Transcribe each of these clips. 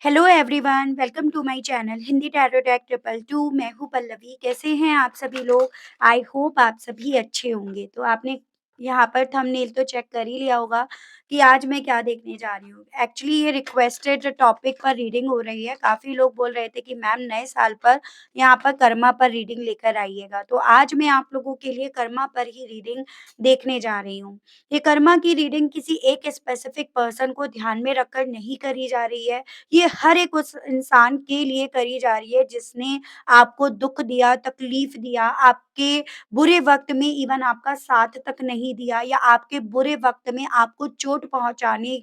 Hello everyone, welcome to my channel Hindi tarot tack 222। मैं हूँ पल्लवी। कैसे हैं आप सभी लोग? आई होप आप सभी अच्छे होंगे। तो आपने यहाँ पर थंबनेल तो चेक कर ही लिया होगा कि आज मैं क्या देखने जा रही हूँ। एक्चुअली ये रिक्वेस्टेड टॉपिक पर रीडिंग हो रही है। काफ़ी लोग बोल रहे थे कि मैम नए साल पर यहाँ पर कर्मा पर रीडिंग लेकर आइएगा। तो आज मैं आप लोगों के लिए कर्मा पर ही रीडिंग देखने जा रही हूँ। ये कर्मा की रीडिंग किसी एक स्पेसिफिक पर्सन को ध्यान में रखकर नहीं करी जा रही है। ये हर एक उस इंसान के लिए करी जा रही है जिसने आपको दुःख दिया, तकलीफ दिया, आपके बुरे वक़्त में इवन आपका साथ तक नहीं दिया या आपके बुरे वक़्त में आपको चोट पहुँचाने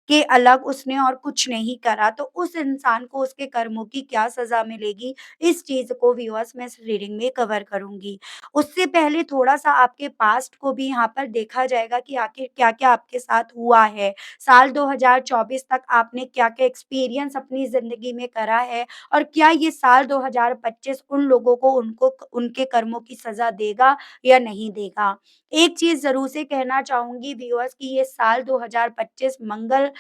के अलग उसने और कुछ नहीं करा। तो उस इंसान को उसके कर्मों की क्या सज़ा मिलेगी, इस चीज़ को व्यूअर्स मैं इस रीडिंग में कवर करूँगी। उससे पहले थोड़ा-सा आपके पास्ट को भी यहाँ पर देखा जाएगा कि आखिर क्या-क्या आपके साथ हुआ है। साल 2024 तक आपने क्या-क्या एक्सपीरियंस अपनी ज़िंदगी में करा है और क्या ये साल 2025 उन लोगों को उनको उनके कर्मों की सज़ा देगा या नहीं देगा। एक चीज़ ज़रूर से कहना चाहूँगी व्यूअर्स कि ये साल 2025 मंगल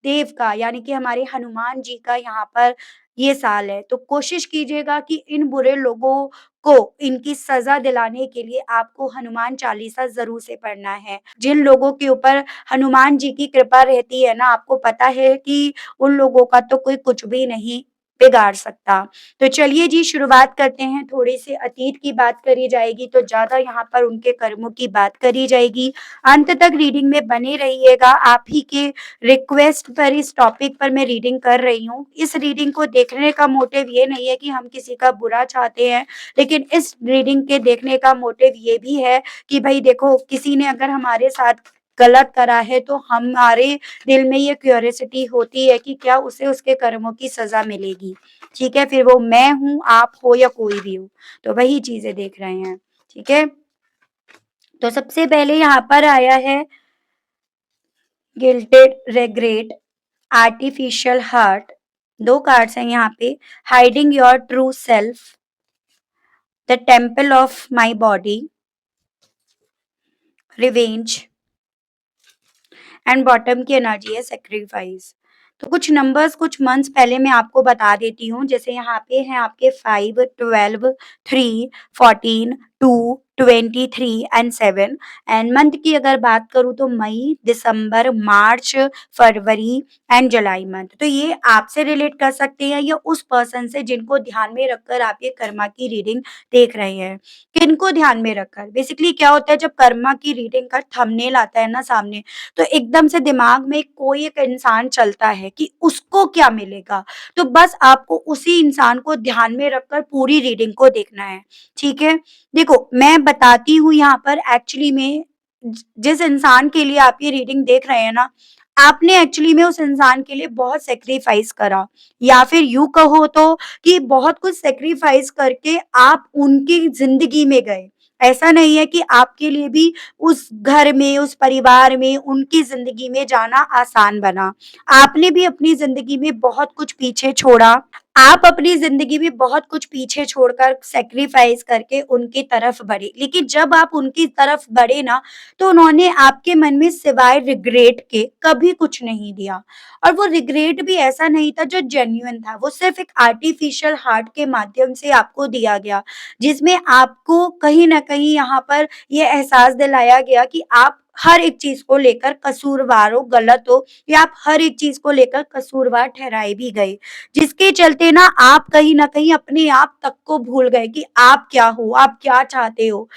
देव का यानी कि हमारे हनुमान जी का यहाँ पर ये साल है। तो कोशिश कीजिएगा कि इन बुरे लोगों को इनकी सज़ा दिलाने के लिए आपको हनुमान चालीसा ज़रूर से पढ़ना है। जिन लोगों के ऊपर हनुमान जी की कृपा रहती है ना, आपको पता है कि उन लोगों का तो कोई कुछ भी नहीं बिगाड़ सकता। तो चलिए जी शुरुआत करते हैं। थोड़े-से अतीत की बात करी जाएगी तो ज़्यादा यहाँ पर उनके कर्मों की बात करी जाएगी। अंत तक रीडिंग में बने रहिएगा। आप ही के रिक्वेस्ट पर इस टॉपिक पर मैं रीडिंग कर रही हूँ। इस रीडिंग को देखने का मोटिव ये नहीं है कि हम किसी का बुरा चाहते हैं, लेकिन इस रीडिंग के देखने का मोटिव ये भी है कि भई देखो किसी ने अगर हमारे साथ गलत करा है तो हमारे दिल में ये क्यूरियोसिटी होती है कि क्या उसे उसके कर्मों की सज़ा मिलेगी। ठीक है? फिर वो मैं हूँ, आप हो या कोई भी हो। तो वही चीज़ें देख रहे हैं। ठीक है? तो सबसे पहले यहाँ पर आया है गिल्टेड रिग्रेट, आर्टिफिशियल हार्ट। 2 कार्ड्स हैं यहाँ पे। Hiding your true self, the temple of my body, revenge and bottom की एनर्जी है सैक्रिफाइस। तो कुछ नंबर्स कुछ मंथ्स पहले मैं आपको बता देती हूँ। जैसे यहाँ पे हैं आपके 5, 12, 3, 14, 2, 23 एंड 7। एंड मंथ की अगर बात करूँ तो मई, दिसंबर, मार्च, फरवरी एंड जुलाई मंथ। तो ये आपसे रिलेट कर सकते हैं या उस पर्सन से जिनको ध्यान में रखकर आप ये कर्मा की रीडिंग देख रहे हैं। किनको ध्यान में रखकर? बेसिकली क्या होता है जब कर्मा की रीडिंग का थंबनेल आता है ना सामने, तो एकदम से दिमाग में कोई एक इंसान चलता है कि उसको क्या मिलेगा। तो बस आपको उसी इंसान को ध्यान में रखकर पूरी रीडिंग को देखना है, ठीक है? देखो, मैं बताती हूँ यहाँ पर एक्चुअली में जिस इंसान के लिए आप ये रीडिंग देख रहे हैं ना, आपने एक्चुअली में उस इंसान के लिए बहुत सैक्रिफाइस करा या फिर यूँ कहो तो कि बहुत कुछ सैक्रिफाइस करके आप उनकी ज़िंदगी में गए। ऐसा नहीं है कि आपके लिए भी उस घर में, उस परिवार में, उनकी ज़िंदगी में जाना आसान बना। आपने भी अपनी ज़िंदगी में बहुत कुछ पीछे छोड़ा। आप अपनी ज़िंदगी में बहुत कुछ पीछे छोड़कर सैक्रिफाइस करके उनकी तरफ बढ़े। लेकिन जब आप उनकी तरफ बढ़े ना, तो उन्होंने आपके मन में सिवाय रिग्रेट के कभी कुछ नहीं दिया। और वो रिग्रेट भी ऐसा नहीं था जो जेन्युइन था, वो सिर्फ़ एक आर्टिफ़िशियल हार्ट के माध्यम से आपको दिया गया। जिसमें आपको कहीं न कहीं यहाँ पर ये एहसास दिलाया गया कि आप हर एक चीज़ को लेकर कसूरवार हो, गलत हो या आप हर एक चीज़ को लेकर कसूरवार ठहराए भी गए। जिसके चलते ना आप कहीं न कहीं अपने आप तक को भूल गए कि आप क्या हो, आप क्या चाहते हो।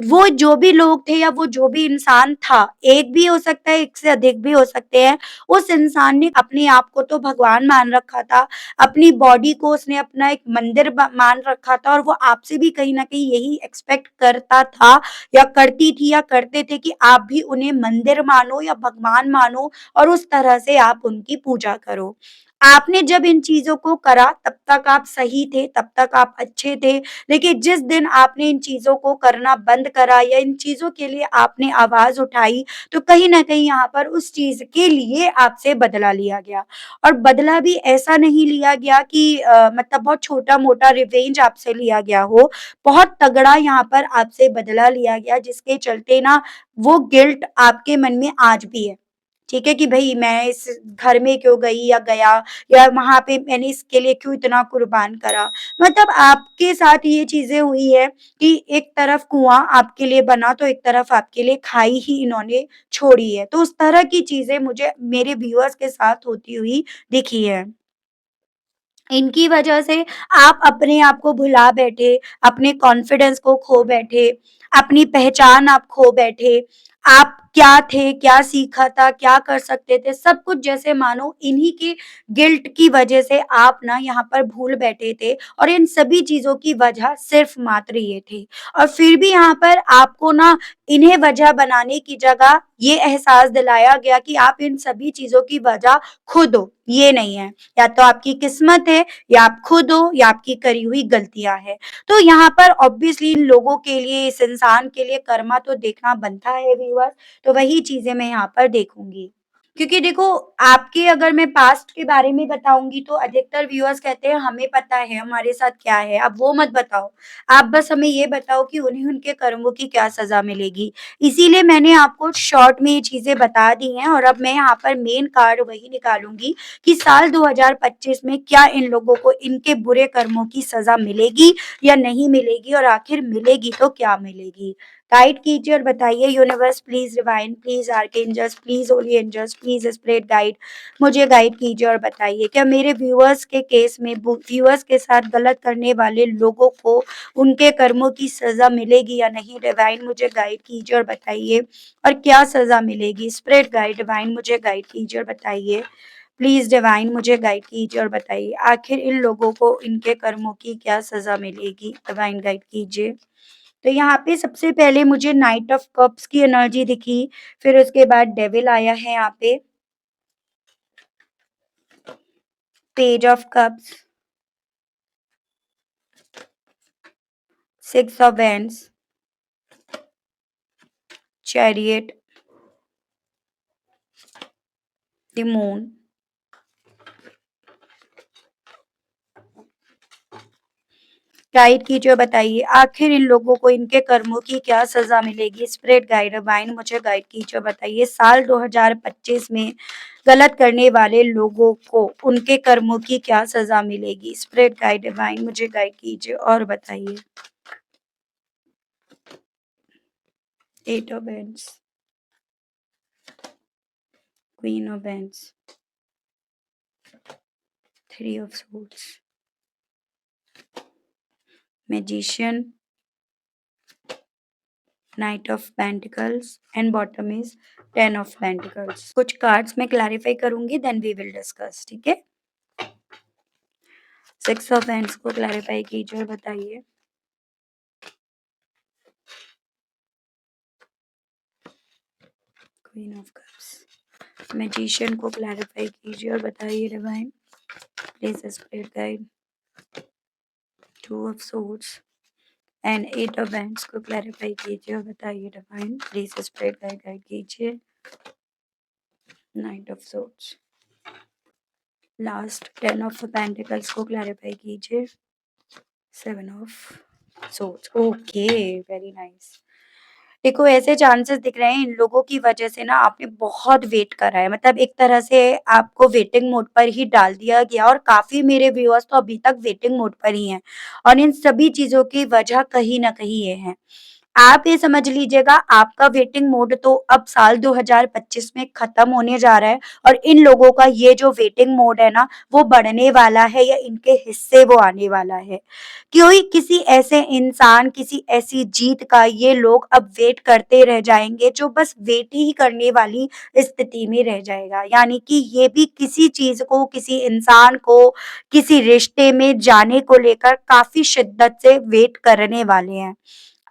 वो जो भी लोग थे या वो जो भी इंसान था, एक भी हो सकता है, एक से अधिक भी हो सकते हैं, उस इंसान ने अपने आप को तो भगवान मान रखा था, अपनी बॉडी को उसने अपना एक मंदिर मान रखा था और वो आपसे भी कहीं न कहीं यही एक्सपेक्ट करता था या करती थी या करते थे कि आप भी उन्हें मंदिर मानो या भगवान मानो और उस तरह से आप उनकी पूजा करो। आपने जब इन चीज़ों को करा तब तक आप सही थे, तब तक आप अच्छे थे, लेकिन जिस दिन आपने इन चीज़ों को करना बंद करा या इन चीज़ों के लिए आपने आवाज़ उठाई, तो कहीं न कहीं यहाँ पर उस चीज़ के लिए आपसे बदला लिया गया। और बदला भी ऐसा नहीं लिया गया कि मतलब बहुत छोटा-मोटा रिवेंज आपसे लिया गया हो, बहुत तगड़ा यहाँ पर आपसे बदला लिया गया जिसके चलते ना वो गिल्ट आपके मन में आज भी है। ठीक है? कि भई मैं इस घर में क्यों गई या गया या वहाँ पे मैंने इसके लिए क्यों इतना कुर्बान करा। मतलब आपके साथ ये चीज़ें हुई है कि एक तरफ कुआँ आपके लिए बना तो एक तरफ आपके लिए खाई ही इन्होंने छोड़ी है। तो उस तरह की चीज़ें मुझे मेरे व्यूअर्स के साथ होती हुई दिखी है। इनकी वजह से आप अपने आप को भुला बैठे, अपने कॉन्फिडेंस को खो बैठे, अपनी पहचान आप खो बैठे। आप क्या थे, क्या सीखा था, क्या कर सकते थे, सब कुछ जैसे मानो इन्हीं की गिल्ट की वजह से आप ना यहाँ पर भूल बैठे थे और इन सभी चीज़ों की वजह सिर्फ़ मात्र ये थी। और फिर भी यहाँ पर आपको ना इन्हें वजह बनाने की जगह ये एहसास दिलाया गया कि आप इन सभी चीज़ों की वजह खुद हो, ये नहीं है। या तो आपकी किस्मत है या आप खुद हो या आपकी करी हुई गलतियाँ हैं। तो यहाँ पर ऑब्वियसली इन लोगों के लिए, इस इंसान के लिए कर्मा तो देखना बनता है व्यूअर्स, तो वही चीज़ें मैं यहाँ पर देखूँगी। क्योंकि देखो, आपके अगर मैं पास्ट के बारे में बताऊँगी तो अधिकतर व्यूअर्स कहते हैं हमें पता है हमारे साथ क्या है, आप वो मत बताओ। आप बस हमें ये बताओ कि उन्हें उनके कर्मों की क्या सज़ा मिलेगी। इसीलिए मैंने आपको शॉर्ट में ये चीज़ें बता दी हैं और अब मैं यहाँ पर मेन कार्ड वही निकालूँगी कि साल 2025 में क्या इन लोगों को इनके बुरे कर्मों की सज़ा मिलेगी या नहीं मिलेगी और आखिर मिलेगी तो क्या मिलेगी? गाइड कीजिए और बताइए universe please divine, please archangels, please holy angels, please spirit guide मुझे गाइड कीजिए और बताइए क्या मेरे व्यूअर्स के केस में व्यूअर्स के साथ गलत करने वाले लोगों को उनके कर्मों की सज़ा मिलेगी या नहीं? डिवाइन मुझे गाइड कीजिए और बताइए और क्या सज़ा मिलेगी? स्पिरिट गाइड डिवाइन मुझे गाइड कीजिए और बताइए। प्लीज़ डिवाइन मुझे गाइड कीजिए और बताइए आखिर इन लोगों को इनके कर्मों की क्या सज़ा मिलेगी? डिवाइन गाइड कीजिए। तो यहाँ पे सबसे पहले मुझे नाइट ऑफ कप्स की एनर्जी दिखी, फिर उसके बाद डेविल आया है यहाँ पे, page of cups, six of wands, chariot, the moon, guide कीजिए और बताइए आखिर इन लोगों को इनके कर्मों की क्या सज़ा मिलेगी? स्पिरिट गाइड डिवाइन मुझे गाइड कीजिए और बताइए साल 2025 में गलत करने वाले लोगों को उनके कर्मों की क्या सज़ा मिलेगी? स्पिरिट गाइड डिवाइन मुझे गाइड कीजिए और बताइए। Eight of wands, queen of wands, three of swords, magician, knight of pentacles and bottom is 10 of pentacles. कुछ कार्ड्स मैं क्लैरिफाई करूंगी देन वी विल डिस्कस, ठीक है? सिक्स ऑफ हैंड्स को क्लैरिफाई कीजिए और बताइए। क्वीन ऑफ कप्स, मैजिशियन को क्लैरिफाई कीजिए और बताइए divine, please spirit guide. Two of swords and eight of hands को क्लैरिफाई कीजिए और बताइए divine, please spirit guide guide कीजिए। Knight of swords, last 10 of pentacles को क्लैरिफाई कीजिए। Seven of swords, okay very nice. देखो ऐसे चांसेस दिख रहे हैं इन लोगों की वजह से ना आपने बहुत वेट करा है, मतलब एक तरह से आपको वेटिंग मोड पर ही डाल दिया गया और काफ़ी मेरे व्यूअर्स तो अभी तक वेटिंग मोड पर ही हैं और इन सभी चीज़ों की वजह कहीं न कहीं ये है। आप ये समझ लीजिएगा आपका वेटिंग मोड तो अब साल 2025 में खत्म होने जा रहा है और इन लोगों का ये जो वेटिंग मोड है ना, वो बढ़ने वाला है या इनके हिस्से वो आने वाला है। कोई किसी ऐसे इंसान, किसी ऐसी जीत का ये लोग अब वेट करते रह जाएँगे जो बस वेट ही करने वाली स्थिति में रह जाएगा। यानी कि ये भी किसी चीज़ को, किसी इंसान को, किसी रिश्ते में जाने को लेकर काफ़ी शिद्दत से वेट करने वाले हैं।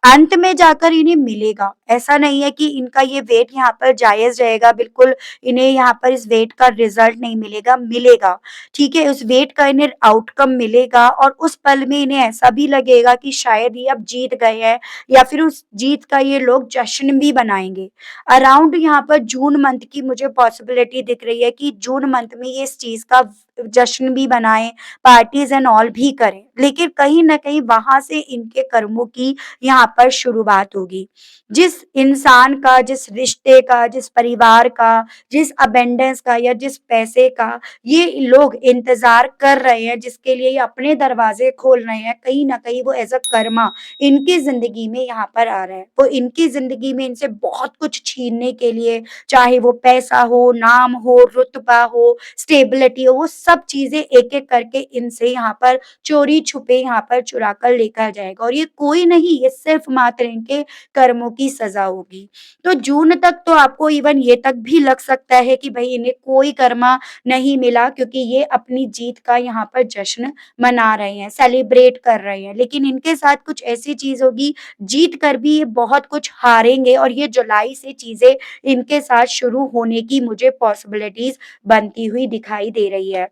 अंत में जाकर इन्हें मिलेगा। ऐसा नहीं है कि इनका ये वेट यहाँ पर जायज़ रहेगा, बिल्कुल इन्हें यहाँ पर इस वेट का रिज़ल्ट नहीं मिलेगा, मिलेगा। ठीक है? उस वेट का इन्हें आउटकम मिलेगा और उस पल में इन्हें ऐसा भी लगेगा कि शायद ये अब जीत गए हैं या फिर उस जीत का ये लोग जश्न भी मनाएँगे। अराउंड यहाँ पर जून मंथ की मुझे पॉसिबिलिटी दिख रही है कि जून मंथ में ये इस चीज़ का जश्न भी मनाएँ, पार्टीज़ एंड ऑल भी करें। लेकिन कहीं न कहीं वहाँ से इनके कर्मों की यहाँ पर शुरुआत होगी। जिस इंसान का, जिस रिश्ते का, जिस परिवार का, जिस अबेंडेंस का या जिस पैसे का ये लोग इंतज़ार कर रहे हैं, जिसके लिए ये अपने दरवाज़े खोल रहे हैं, कहीं न कहीं वो एज़ अ कर्मा इनकी ज़िंदगी में यहाँ पर आ रहा है। वो इनकी ज़िंदगी में इनसे बहुत कुछ छीनने के लिए, चाहे वो पैसा हो, नाम हो, रुतबा हो, स्टेबिलिटी हो, वो सब चीज़ें एक-एक करके इनसे यहाँ पर चोरी-छुपे यहाँ पर चुरा कर लेकर जाएगा और ये कोई नहीं, ये सिर्फ़ मात्र इनके कर्मों की सज़ा होगी। तो जून तक तो आपको इवन ये तक भी लग सकता है कि भई इन्हें कोई कर्मा नहीं मिला क्योंकि ये अपनी जीत का यहाँ पर जश्न मना रहे हैं, सेलिब्रेट कर रहे हैं। लेकिन इनके साथ कुछ ऐसी चीज़ होगी, जीत कर भी ये बहुत कुछ हारेंगे और ये जुलाई से चीज़ें इनके साथ शुरू होने की मुझे पॉसिबिलिटीज़ बनती हुई दिखाई दे रही है।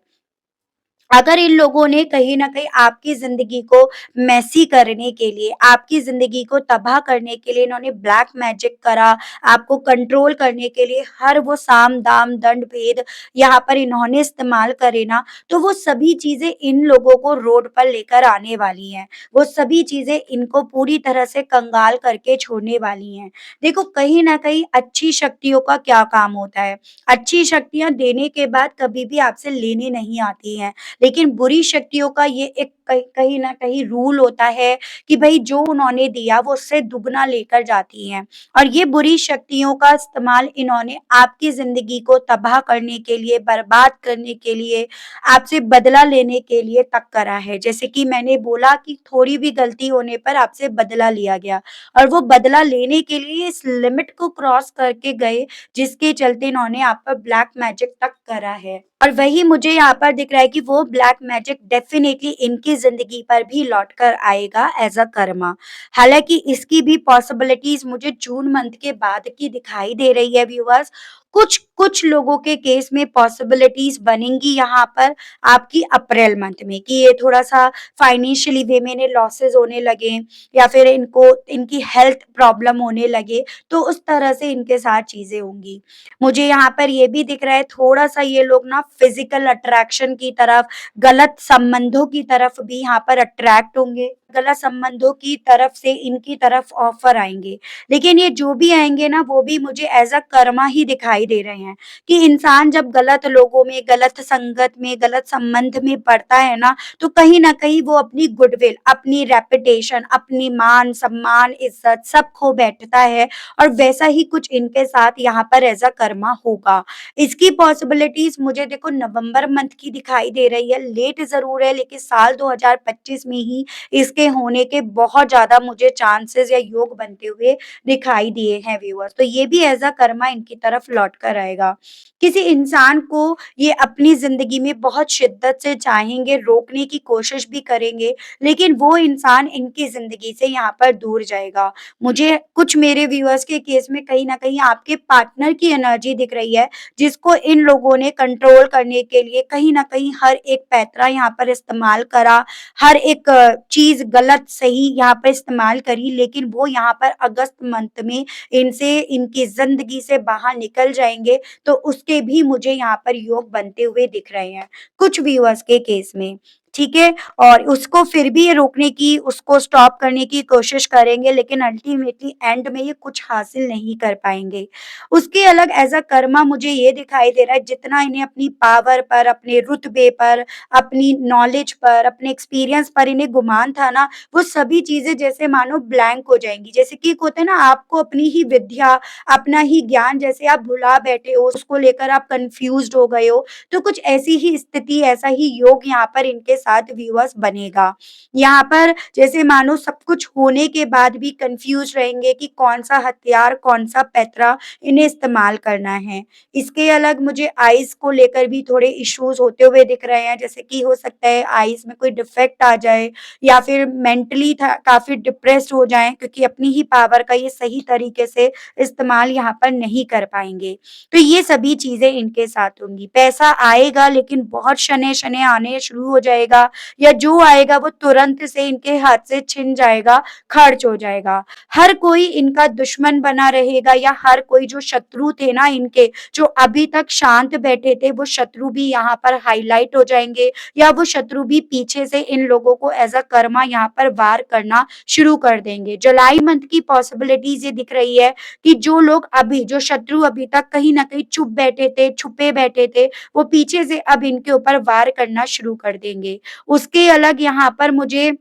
अगर इन लोगों ने कहीं न कहीं आपकी ज़िंदगी को मेसी करने के लिए, आपकी ज़िंदगी को तबाह करने के लिए इन्होंने ब्लैक मैजिक करा, आपको कंट्रोल करने के लिए हर वो साम, दाम, दंड, भेद यहाँ पर इन्होंने इस्तेमाल करे ना, तो वो सभी चीज़ें इन लोगों को रोड पर लेकर आने वाली हैं। वो सभी चीज़ें इनको पूरी तरह से कंगाल करके छोड़ने वाली हैं। देखो, कहीं न कहीं अच्छी शक्तियों का क्या काम होता है? अच्छी शक्तियाँ देने के बाद कभी भी आपसे लेने नहीं आती हैं। लेकिन बुरी शक्तियों का ये एक कहीं कहीं न कहीं रूल होता है कि भई जो उन्होंने दिया वो उससे दुगना लेकर जाती हैं और ये बुरी शक्तियों का इस्तेमाल इन्होंने आपकी ज़िंदगी को तबाह करने के लिए, बर्बाद करने के लिए, आपसे बदला लेने के लिए तक करा है। जैसे कि मैंने बोला कि थोड़ी भी गलती होने पर आपसे बदला लिया गया और वो बदला लेने के लिए इस लिमिट को क्रॉस करके गए, जिसके चलते इन्होंने आप पर ब्लैक मैजिक तक करा है। और वही मुझे यहाँ पर दिख रहा है कि वो ब्लैक मैजिक डेफ़िनेटली इनकी ज़िंदगी पर भी लौट कर आएगा एज़ अ कर्मा। हालाँकि इसकी भी पॉसिबिलिटीज़ मुझे जून मंथ के बाद की दिखाई दे रही है व्यूअर्स। कुछ कुछ लोगों के केस में पॉसिबिलिटीज़ बनेंगी यहाँ पर आपकी अप्रैल मंथ में कि ये थोड़ा-सा फाइनेंशियली वे में इन्हें लॉसेस होने लगें या फिर इनको इनकी हेल्थ प्रॉब्लम होने लगे, तो उस तरह से इनके साथ चीज़ें होंगी। मुझे यहाँ पर ये भी दिख रहा है थोड़ा-सा ये लोग ना फिज़िकल अट्रैक्शन की तरफ, गलत संबंधों की तरफ भी यहाँ पर अट्रैक्ट होंगे। गलत संबंधों की तरफ से इनकी तरफ ऑफ़र आएँगे। लेकिन ये जो भी आएँगे ना वो भी मुझे एज़ अ कर्मा ही दिखाई दे रहे हैं कि इंसान जब गलत लोगों में, गलत संगत में, गलत संबंध में पड़ता है ना, तो कहीं न कहीं वो अपनी गुडविल, अपनी रेपुटेशन, अपनी मान-सम्मान, इज़्ज़त सब खो बैठता है और वैसा ही कुछ इनके साथ यहाँ पर एज़ अ कर्मा होगा। इसकी पॉसिबिलिटीज़ मुझे देखो नवंबर मंथ की दिखाई दे रही है, लेट ज़रूर है लेकिन साल 2025 में ही इसके होने के बहुत ज़्यादा मुझे चांसेज़ या योग बनते हुए दिखाई दिए हैं व्यूअर्स। तो ये भी एज़ अ कर्मा इनकी तरफ लौट कर आएगा। किसी इंसान को ये अपनी ज़िंदगी में बहुत शिद्दत से चाहेंगे, रोकने की कोशिश भी करेंगे, लेकिन वो इंसान इनकी ज़िंदगी से यहाँ पर दूर जाएगा। मुझे कुछ मेरे व्यूअर्स के केस में कहीं न कहीं आपके पार्टनर की एनर्जी दिख रही है, जिसको इन लोगों ने कंट्रोल करने के लिए कहीं न कहीं हर एक पैतरा यहाँ पर इस्तेमाल करा, हर एक चीज़ गलत सही यहाँ पे इस्तेमाल करी, लेकिन वो यहाँ पर अगस्त मंथ में इनसे इनकी ज़िंदगी से बाहर निकल जाएँगे, तो उसके भी मुझे यहाँ पर योग बनते हुए दिख रहे हैं, कुछ व्यूअर्स के केस में, ठीक है? और उसको फिर भी ये रोकने की, उसको स्टॉप करने की कोशिश करेंगे, लेकिन अल्टीमेटली एंड में ये कुछ हासिल नहीं कर पाएँगे। उसके अलग एज़ अ कर्मा मुझे ये दिखाई दे रहा है, जितना इन्हें अपनी पावर पर, अपने रुतबे पर, अपनी नॉलेज पर, अपने एक्सपीरियंस पर इन्हें गुमान था ना, वो सभी चीज़ें जैसे मानो ब्लैंक हो जाएँगी। जैसे कि एक होता है ना, आपको अपनी ही विद्या, अपना ही ज्ञान जैसे आप भुला बैठे हो, उसको लेकर आप कन्फ्यूज़्ड हो गए हो, तो कुछ ऐसी ही स्थिति, ऐसा ही योग यहाँ पर इनके साथ व्यूअर्स बनेगा। यहाँ पर जैसे मानो सब कुछ होने के बाद भी कन्फ्यूज़ रहेंगे कि कौन-सा हथियार, कौन-सा पैतरा इन्हें इस्तेमाल करना है। इसके अलग मुझे आइज़ को लेकर भी थोड़े इश्यूज़ होते हुए दिख रहे हैं, जैसे कि हो सकता है आइज़ में कोई डिफेक्ट आ जाए या फिर मेंटली था काफ़ी डिप्रेस्ड हो जाएँ क्योंकि अपनी ही पावर का ये सही तरीके से इस्तेमाल यहाँ पर नहीं कर पाएँगे। तो ये सभी चीज़ें इनके साथ होंगी। पैसा आएगा लेकिन बहुत शनै-शनै आने शुरू हो जाएगा। आएगा या जो आएगा वो तुरंत से इनके हाथ से छिन जाएगा, खर्च हो जाएगा। हर कोई इनका दुश्मन बना रहेगा या हर कोई जो शत्रु थे ना इनके, जो अभी तक शांत बैठे थे, वो शत्रु भी यहाँ पर हाइलाइट हो जाएँगे या वो शत्रु भी पीछे से इन लोगों को एज़ अ कर्मा यहाँ पर वार करना शुरू कर देंगे। जुलाई मंथ की पॉसिबिलिटीज़ ये दिख रही है कि जो लोग अभी जो शत्रु अभी तक कहीं न कहीं चुप बैठे थे, छुपे बैठे थे, वो पीछे से अब इनके ऊपर वार करना शुरू कर देंगे। उसके अलग यहाँ पर मुझे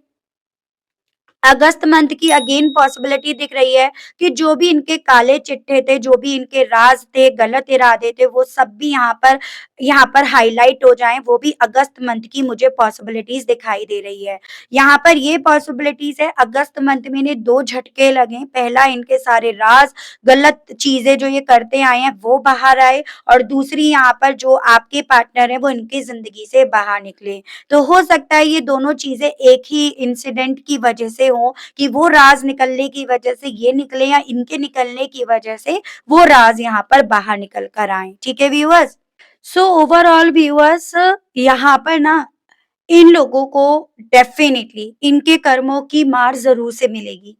अगस्त मंथ की अगेन पॉसिबिलिटी दिख रही है कि जो भी इनके काले चिट्ठे थे, जो भी इनके राज़ थे, गलत इरादे थे, वो सब भी यहाँ पर हाइलाइट हो जाएँ, वो भी अगस्त मंथ की मुझे पॉसिबिलिटीज़ दिखाई दे रही है। यहाँ पर ये पॉसिबिलिटीज़ है अगस्त मंथ में इन्हें 2 झटके लगे, पहला इनके सारे राज़, गलत चीज़ें जो ये करते आए हैं, वो बाहर आए और दूसरी यहाँ पर जो आपके पार्टनर हैं, वो इनकी ज़िंदगी से बाहर निकले। तो हो सकता है ये दोनों चीज़ें एक ही इंसिडेंट की वजह से हों कि वो राज़ निकलने की वजह से ये निकले या इनके निकलने की वजह से वो राज़ यहाँ पर बाहर निकल कर आएँ। ठीक है व्यूअर्स? सो ओवरऑल व्यूअर्स यहाँ पर ना इन लोगों को डेफ़िनिटली इनके कर्मों की मार ज़रूर से मिलेगी।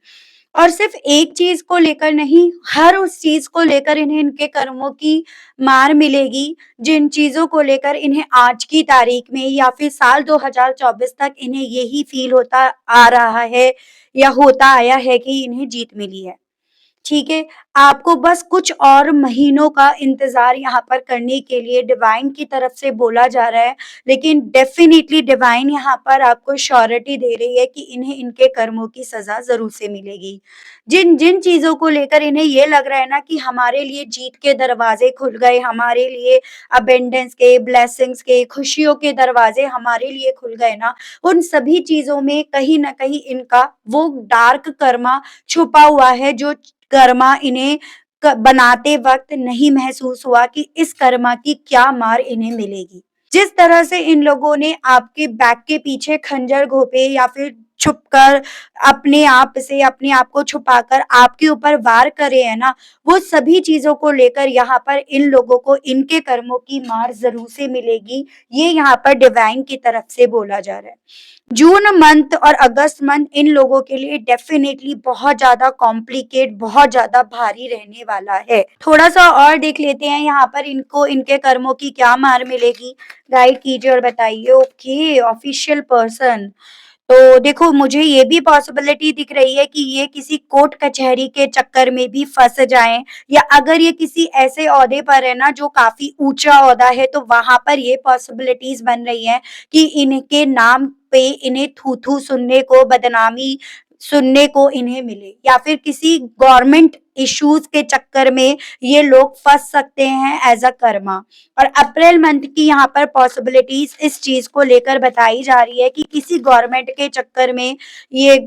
और सिर्फ़ एक चीज़ को लेकर नहीं, हर उस चीज़ को लेकर इन्हें इनके कर्मों की मार मिलेगी, जिन चीज़ों को लेकर इन्हें आज की तारीख में या फिर साल 2024 तक इन्हें यही फ़ील होता आ रहा है या होता आया है कि इन्हें जीत मिली है। ठीक है? आपको बस कुछ और महीनों का इंतज़ार यहाँ पर करने के लिए डिवाइन की तरफ से बोला जा रहा है, लेकिन डेफ़िनिटली डिवाइन यहाँ पर आपको श्योरिटी दे रही है कि इन्हें इनके कर्मों की सज़ा ज़रूर से मिलेगी। जिन चीज़ों को लेकर इन्हें ये लग रहा है ना कि हमारे लिए जीत के दरवाज़े खुल गए, हमारे लिए अबंडेंस के, ब्लेसिंग्स के, खुशियों के दरवाज़े हमारे लिए खुल गए ना, उन सभी चीज़ों में कहीं न कहीं इनका वो डार्क कर्मा छुपा हुआ है जो कर्मा इन्हें बनाते वक्त नहीं महसूस हुआ कि इस कर्मा की क्या मार इन्हें मिलेगी। जिस तरह से इन लोगों ने आपके बैक के पीछे खंजर घोंपे या फिर छुपकर अपने आप को छुपाकर आपके ऊपर वार करे हैं ना, वो सभी चीज़ों को लेकर यहाँ पर इन लोगों को इनके कर्मों की मार ज़रूर से मिलेगी। ये यहाँ पर डिवाइन की तरफ से बोला जा रहा है। जून मंथ और अगस्त मंथ इन लोगों के लिए डेफ़िनेटली बहुत ज़्यादा कॉम्प्लिकेट, बहुत ज़्यादा भारी रहने वाला है। थोड़ा-सा और देख लेते हैं यहाँ पर इनको इनके कर्मों की क्या मार मिलेगी? गाइड कीजिए और बताइए। Okay, official person. तो देखो मुझे ये भी पॉसिबिलिटी दिख रही है कि ये किसी कोर्ट कचहरी के चक्कर में भी फँस जाएँ या अगर ये किसी ऐसे ओहदे पर है ना जो काफ़ी ऊँचा ओहदा है तो वहाँ पर ये पॉसिबिलिटीज़ बन रही हैं कि इनके नाम पे इन्हें थू-थू सुनने को, बदनामी सुनने को इन्हें मिले या फिर किसी गवर्नमेंट इश्यूज़ के चक्कर में ये लोग फँस सकते हैं एज़ अ कर्मा। और अप्रैल मंथ की यहाँ पर पॉसिबिलिटीज़ इस चीज़ को लेकर बताई जा रही है कि किसी गवर्नमेंट के चक्कर में ये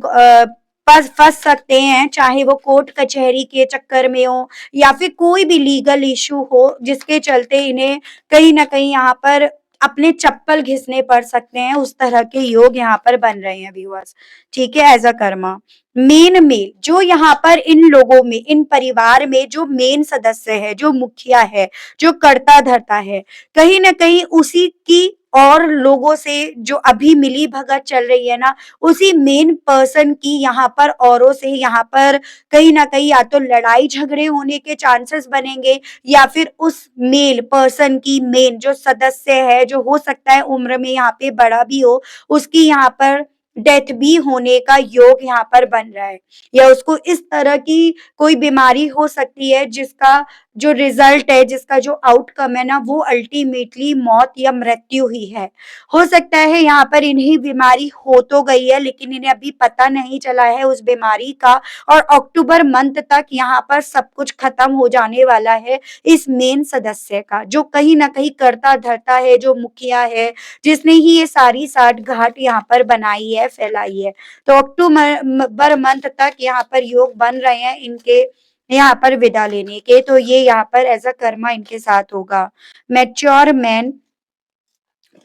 फँस सकते हैं, चाहे वो कोर्ट कचहरी के चक्कर में हो या फिर कोई भी लीगल इश्यू हो, जिसके चलते इन्हें कहीं न कहीं यहाँ पर अपने चप्पल घिसने पड़ सकते हैं, उस तरह के योग यहाँ पर बन रहे हैं व्यूअर्स, ठीक है? As a karma. Main male जो यहाँ पर इन लोगों में, इन परिवार में जो मेन सदस्य है, जो मुखिया है, जो करता-धर्ता है, कहीं न कहीं उसी की और लोगों से जो अभी मिली-भगत चल रही है ना, उसी मेन पर्सन की यहाँ पर औरों से यहाँ पर कहीं न कहीं या तो लड़ाई-झगड़े होने के चांसेस बनेंगे या फिर उस मेल पर्सन की मेन जो सदस्य है, जो हो सकता है उम्र में यहाँ पे बड़ा भी हो, उसकी यहाँ पर डेथ भी होने का योग यहाँ पर बन रहा है या उसको इस तरह की कोई बीमारी हो सकती है जिसका जो रिजल्ट है, जिसका जो आउटकम है ना, वो अल्टीमेटली मौत या मृत्यु ही है। हो सकता है यहाँ पर इन्हें बीमारी हो तो गई है लेकिन इन्हें अभी पता नहीं चला है उस बीमारी का और अक्टूबर मंथ तक यहाँ पर सब कुछ खत्म हो जाने वाला है इस मेन सदस्य का, जो कहीं न कहीं करता-धर्ता है, जो मुखिया है, जिसने ही ये सारी साठ-गाँठ यहाँ पर बनाई है, फैलाई है। तो अक्टूबर मंथ तक यहाँ पर योग बन रहे हैं इनके यहाँ पर विदा लेने के, तो ये यहाँ पर एज़ अ कर्मा इनके साथ होगा। Mature man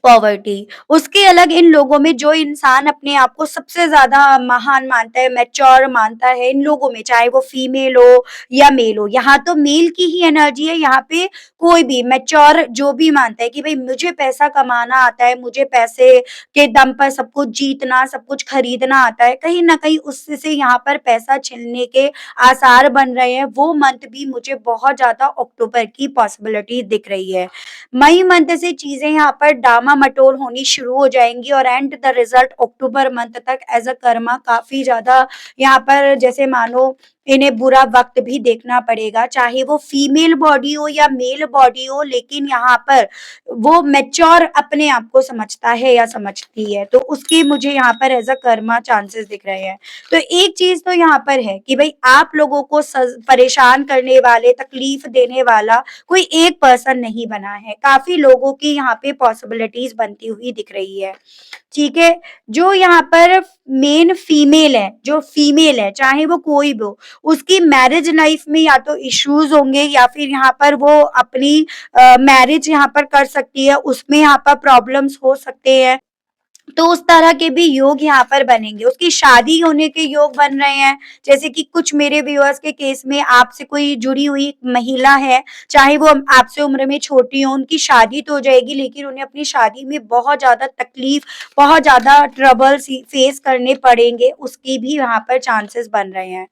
poverty. उसके अलग इन लोगों में जो इंसान अपने आप को सबसे ज़्यादा महान मानता है, मैच्योर मानता है, इन लोगों में चाहे वो फीमेल हो या मेल हो, यहाँ तो मेल की ही एनर्जी है, यहाँ पे कोई भी मैच्योर जो भी मानता है कि भई मुझे पैसा कमाना आता है, मुझे पैसे के दम पर सब कुछ जीतना, सब कुछ खरीदना आता है, कहीं न कहीं उससे यहाँ पर पैसा छिनने के आसार बन रहे हैं, वो मंथ भी मुझे बहुत ज़्यादा अक्टूबर की पॉसिबिलिटी दिख रही है। मई मंथ से चीज़ें यहाँ पर डामाडोल होनी शुरू हो जाएँगी और and the result October month तक एज़ अ कर्मा काफ़ी ज़्यादा यहाँ पर जैसे मानो इन्हें बुरा वक़्त भी देखना पड़ेगा, चाहे वो फीमेल बॉडी हो या मेल बॉडी हो, लेकिन यहाँ पर वो मैच्योर अपने आप को समझता है या समझती है, तो उसके मुझे यहाँ पर एज़ अ कर्मा चांसेस दिख रहे हैं। तो एक चीज़ तो यहाँ पर है कि भई आप लोगों को परेशान करने वाले, तकलीफ देने वाला कोई एक पर्सन नहीं बना है, काफ़ी लोगों की यहाँ पे पॉसिबिलिटीज़ बनती हुई दिख रही है, ठीक है? जो यहाँ पर मेन फीमेल है, चाहे वो कोई भी हो, उसकी मैरिज लाइफ में या तो इश्यूज़ होंगे या फिर यहाँ पर वो अपनी मैरिज यहाँ पर कर सकती है, उसमें यहाँ पर प्रॉब्लम्स हो सकते हैं। तो उस तरह के भी योग यहाँ पर बनेंगे। उसकी शादी होने के योग बन रहे हैं, जैसे कि कुछ मेरे व्यूअर्स के केस में आपसे कोई जुड़ी हुई महिला है, चाहे वो आपसे उम्र में छोटी हो, उनकी शादी तो हो जाएगी लेकिन उन्हें अपनी शादी में बहुत ज़्यादा तकलीफ, बहुत ज़्यादा ट्रबल्स फेस करने पड़ेंगे, उसकी भी यहाँ पर चांसेस बन रहे हैं।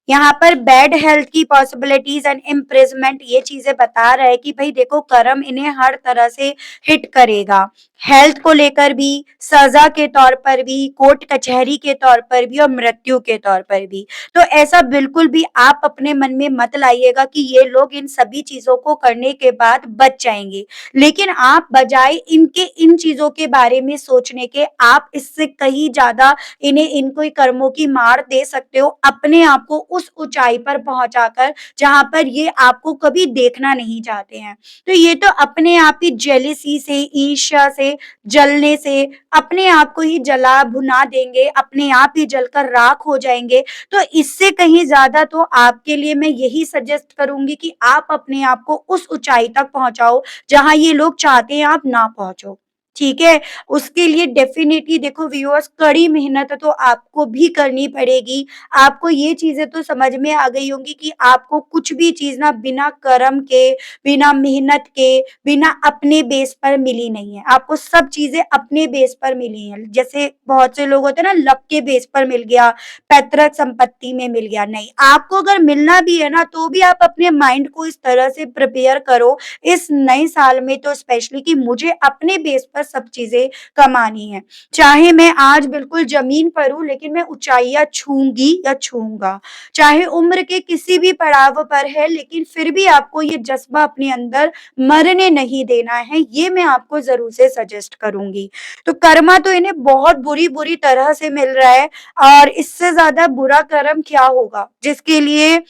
यहाँ पर बैड हेल्थ की पॉसिबिलिटीज एंड इम्प्रिजमेंट ये चीजें बता रहा है कि भाई देखो कर्म इन्हें हर तरह से हिट करेगा, हेल्थ को लेकर भी, सजा के तौर पर भी, कोर्ट कचहरी के तौर पर भी और मृत्यु के तौर पर भी। तो ऐसा बिल्कुल भी आप अपने मन में मत लाइएगा कि ये लोग इन सभी चीजों को करने के बाद बच जाएंगे, लेकिन आप बजाय इनके इन चीजों के बारे में सोचने के आप इससे कहीं ज्यादा इन्हें इनको कर्मों की मार दे सकते हो, अपने आप को उस ऊंचाई पर पहुंचाकर जहां पर ये आपको कभी देखना नहीं चाहते हैं। तो ये तो अपने आप ही जेलिसी से, ईर्ष्या से, जलने से अपने आप को ही जला भुना देंगे, अपने आप ही जलकर राख हो जाएंगे। तो इससे कहीं ज्यादा तो आपके लिए मैं यही सजेस्ट करूंगी कि आप अपने आप को उस ऊंचाई तक पहुंचाओ जहां ये लोग चाहते हैं आप ना पहुंचो, ठीक है? उसके लिए डेफ़िनिटली देखो व्यूअर्स, कड़ी मेहनत तो आपको भी करनी पड़ेगी। आपको ये चीज़ें तो समझ में आ गई होंगी कि आपको कुछ भी चीज़ ना बिना कर्म के, बिना मेहनत के, बिना अपने बेस पर मिली नहीं है। आपको सब चीज़ें अपने बेस पर मिली हैं। जैसे बहुत से लोग होते हैं ना, लक के बेस पर मिल गया, पैतृक संपत्ति में मिल गया, नहीं। आपको अगर मिलना भी है ना, तो भी आप अपने माइंड को इस तरह से प्रिपेयर करो इस नए साल में तो स्पेशली कि मुझे अपने बेस पर सब चीज़ें कमानी है। चाहे मैं आज बिल्कुल ज़मीन पर हूँ लेकिन मैं ऊँचाइयाँ छूँगी या छूँगा। चाहे उम्र के किसी भी पड़ाव पर है लेकिन फिर भी आपको ये जज़्बा अपने अंदर मरने नहीं देना है, ये मैं आपको ज़रूर से सजेस्ट करूँगी। तो कर्मा तो इन्हें बहुत बुरी-बुरी तरह से मिल रहा है और इससे ज़्यादा बुरा कर्म क्या होगा, जिसके लिए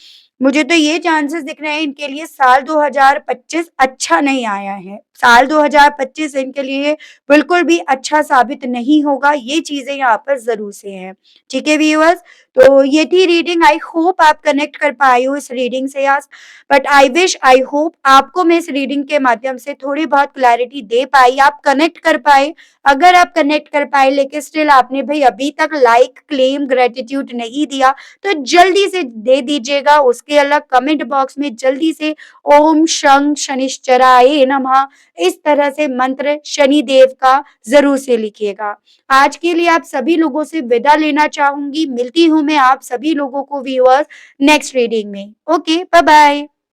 मुझे तो ये चांसेस दिख रहे हैं इनके लिए साल 2025 अच्छा नहीं आया है। साल 2025 इनके लिए बिल्कुल भी अच्छा साबित नहीं होगा, ये चीज़ें यहाँ पर ज़रूर से हैं। ठीक है व्यूअर्स? तो ये थी रीडिंग, आई होप आप कनेक्ट कर पाए हो इस रीडिंग से आज, बट आई होप आपको मैं इस रीडिंग के माध्यम से थोड़ी बहुत क्लैरिटी दे पाई, आप कनेक्ट कर पाए। अगर आप कनेक्ट कर पाए लेकिन स्टिल आपने भई अभी तक लाइक, क्लेम, ग्रैटिट्यूड नहीं दिया, तो जल्दी से दे दीजिएगा। उसके अलग कमेंट बॉक्स में जल्दी से ओम शं शनिश्चराय नमः इस तरह से मंत्र शनि देव का ज़रूर से लिखिएगा। आज के लिए आप सभी लोगों से विदा लेना चाहूँगी। मिलती हूँ मैं आप सभी लोगों को व्यूअर्स नेक्स्ट रीडिंग में। Okay, bye bye.